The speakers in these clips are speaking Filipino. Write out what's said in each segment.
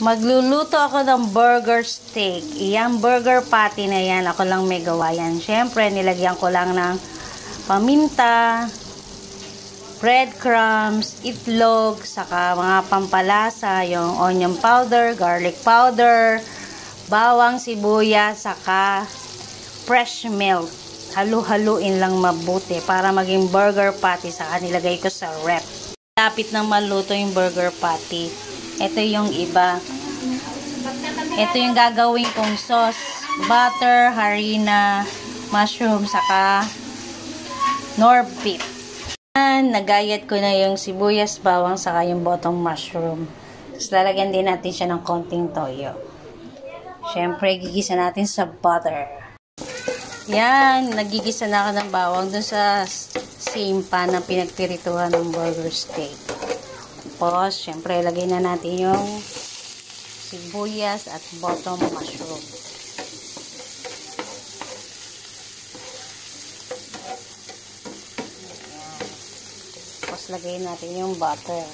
Magluluto ako ng burger steak. Iyang burger patty na yan, ako lang may gawa yan. Siyempre, nilagyan ko lang ng paminta, breadcrumbs, itlog, saka mga pampalasa, yung onion powder, garlic powder, bawang, sibuyas, saka fresh milk. Halu-haluin lang mabuti para maging burger patty, saka nilagay ko sa ref. Lapit nang maluto yung burger patty. Ito yung iba. Ito yung gagawin kong sauce. Butter, harina, mushroom, saka nor beef. Nagayat ko na yung sibuyas, bawang, saka yung botong mushroom. Tapos lalagyan din natin siya ng konting toyo. Siyempre, gigisa natin sa butter. Yan, nagigisa na ako ng bawang dun sa same pan na pinagpirituhan ng burger steak. Tapos, syempre, ilagay na natin yung sibuyas at bottom mushroom. Ayan. Tapos, lagay natin yung butter.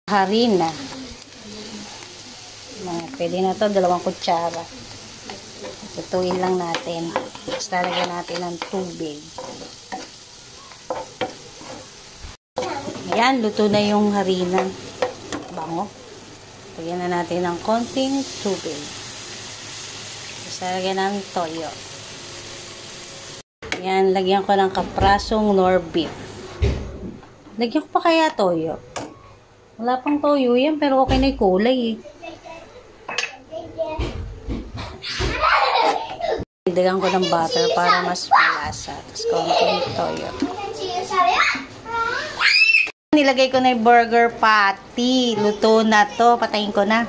Harina. Pwede na to, 2 kutsara. Tutuin lang natin. Tapos, lalagyan natin ng tubig. Ayan, luto na yung harina. Bango. Lagyan na natin ng konting tubig. Tapos lagyan ng toyo. Ayan, lagyan ko ng kaprasong nor beef. Lagyan ko pa kaya toyo? Wala pang toyo yan, pero okay na yung kulay eh. Lagyan ko ng butter para mas malasa. Tapos konting toyo. Nilagay ko na yung burger patty. Luto na to. Patayin ko na.